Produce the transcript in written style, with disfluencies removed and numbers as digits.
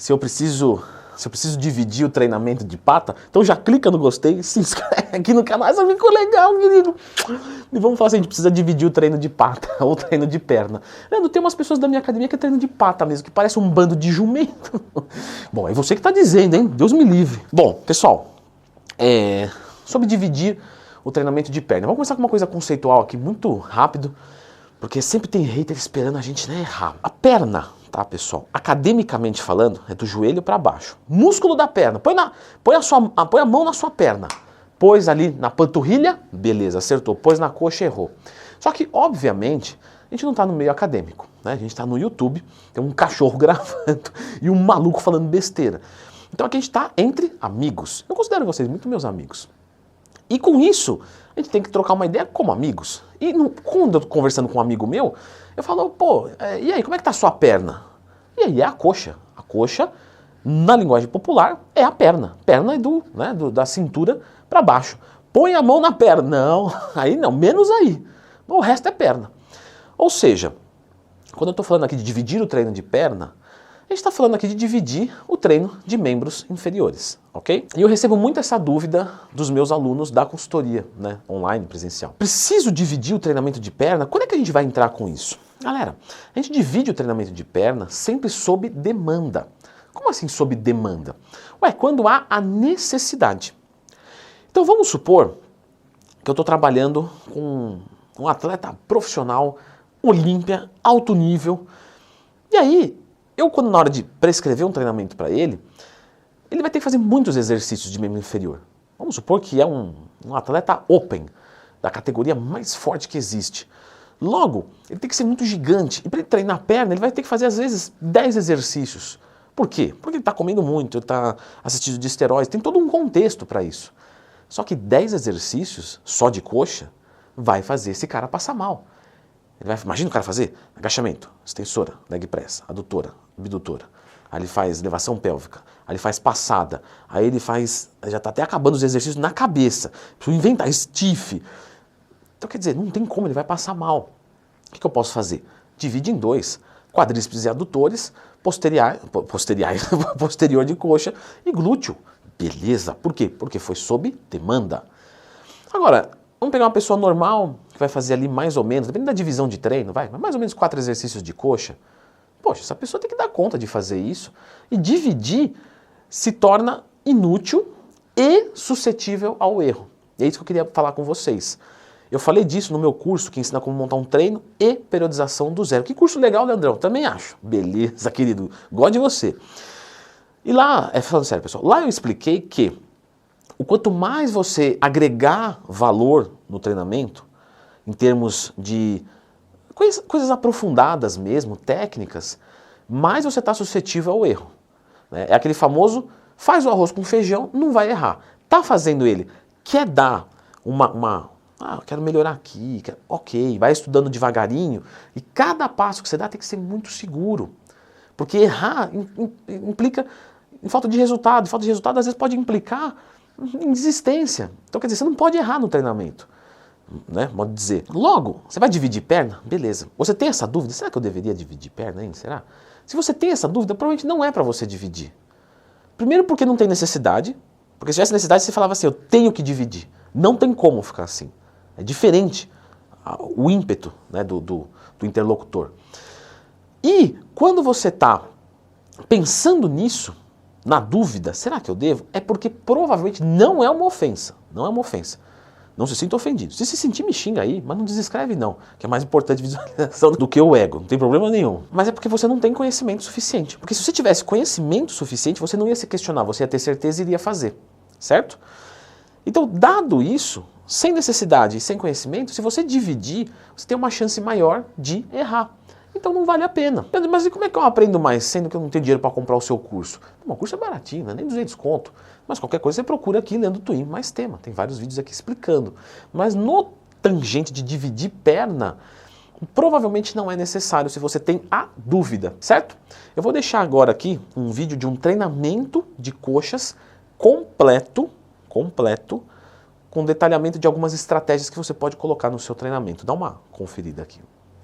se eu preciso dividir o treinamento de pata, então já clica no gostei, se inscreve aqui no canal, isso ficou legal, querido. E vamos falar assim, a gente precisa dividir o treino de pata ou o treino de perna. Leandro, tem umas pessoas da minha academia que é treino de pata mesmo, que parece um bando de jumento. Bom, é você que está dizendo, hein? Deus me livre. Bom, pessoal, sobre dividir o treinamento de perna. Vamos começar com uma coisa conceitual aqui, muito rápido, porque sempre tem hater esperando a gente, né, errar. A perna, tá, pessoal? Academicamente falando, é do joelho para baixo. Músculo da perna. Põe a mão na sua perna. Pôs ali na panturrilha, beleza, acertou. Pôs na coxa, errou. Só que, obviamente, a gente não está no meio acadêmico, né? A gente está no YouTube, tem um cachorro gravando e um maluco falando besteira. Então aqui a gente está entre amigos. Eu considero vocês muito meus amigos. E com isso, a gente tem que trocar uma ideia como amigos. E quando eu tô conversando com um amigo meu, eu falo, pô, e aí, como é que tá a sua perna? E aí é a coxa. A coxa, na linguagem popular, é a perna. Perna é da cintura para baixo. Põe a mão na perna. Não, aí não, menos aí. O resto é perna. Ou seja, quando eu estou falando aqui de dividir o treino de perna, a gente está falando aqui de dividir o treino de membros inferiores, ok? E eu recebo muito essa dúvida dos meus alunos da consultoria, né, online, presencial. Preciso dividir o treinamento de perna? Quando é que a gente vai entrar com isso? Galera, a gente divide o treinamento de perna sempre sob demanda. Como assim sob demanda? Ué, quando há a necessidade. Então vamos supor que eu estou trabalhando com um atleta profissional, Olímpia, alto nível, e aí, quando na hora de prescrever um treinamento para ele vai ter que fazer muitos exercícios de membro inferior. Vamos supor que é um atleta open, da categoria mais forte que existe. Logo, ele tem que ser muito gigante. E para ele treinar a perna, ele vai ter que fazer às vezes 10 exercícios. Por quê? Porque ele está comendo muito, ele está assistindo de esteroides, tem todo um contexto para isso. Só que 10 exercícios só de coxa vai fazer esse cara passar mal. Imagina o cara fazer agachamento, extensora, leg press, adutora, abdutora. Aí ele faz elevação pélvica, aí ele faz passada, aí ele faz, já está até acabando os exercícios na cabeça. Preciso inventar, stiff. Então quer dizer, não tem como, ele vai passar mal. O que eu posso fazer? Divide em 2, quadríceps e adutores, posterior de coxa e glúteo. Beleza, por quê? Porque foi sob demanda. Agora, vamos pegar uma pessoa normal, que vai fazer ali mais ou menos, dependendo da divisão de treino, mais ou menos 4 exercícios de coxa. Poxa, essa pessoa tem que dar conta de fazer isso. E dividir se torna inútil e suscetível ao erro. E é isso que eu queria falar com vocês. Eu falei disso no meu curso, que ensina como montar um treino e periodização do zero. Que curso legal, Leandrão? Também acho. Beleza, querido. Gosto de você. E lá, falando sério, pessoal, lá eu expliquei que o quanto mais você agregar valor no treinamento, em termos de coisas aprofundadas mesmo, técnicas, mais você está suscetível ao erro. Né? É aquele famoso, faz o arroz com feijão, não vai errar. Está fazendo ele, quer dar eu quero melhorar aqui, ok, vai estudando devagarinho, e cada passo que você dá tem que ser muito seguro. Porque errar implica em falta de resultado, às vezes pode implicar em desistência. Então quer dizer, você não pode errar no treinamento, né? Modo de dizer. Logo, você vai dividir perna? Beleza. Você tem essa dúvida? Será que eu deveria dividir perna ainda? Será? Se você tem essa dúvida, provavelmente não é para você dividir. Primeiro porque não tem necessidade, porque se tivesse necessidade você falava assim, eu tenho que dividir. Não tem como ficar assim. É diferente o ímpeto, né, do interlocutor. E quando você está pensando nisso, na dúvida, será que eu devo? É porque provavelmente não é uma ofensa. Não é uma ofensa. Não se sinta ofendido. Se sentir, me xinga aí, mas não desescreve não, que é mais importante visualização do que o ego, não tem problema nenhum. Mas é porque você não tem conhecimento suficiente. Porque se você tivesse conhecimento suficiente, você não ia se questionar, você ia ter certeza e iria fazer, certo? Então, dado isso, sem necessidade e sem conhecimento, se você dividir, você tem uma chance maior de errar. Então não vale a pena. Mas e como é que eu aprendo mais, sendo que eu não tenho dinheiro para comprar o seu curso? O curso é baratinho, não é nem 200 conto. Mas qualquer coisa você procura aqui, Leandro Twin, mais tema. Tem vários vídeos aqui explicando. Mas no tangente de dividir perna, provavelmente não é necessário se você tem a dúvida, certo? Eu vou deixar agora aqui um vídeo de um treinamento de coxas completo, com detalhamento de algumas estratégias que você pode colocar no seu treinamento. Dá uma conferida aqui.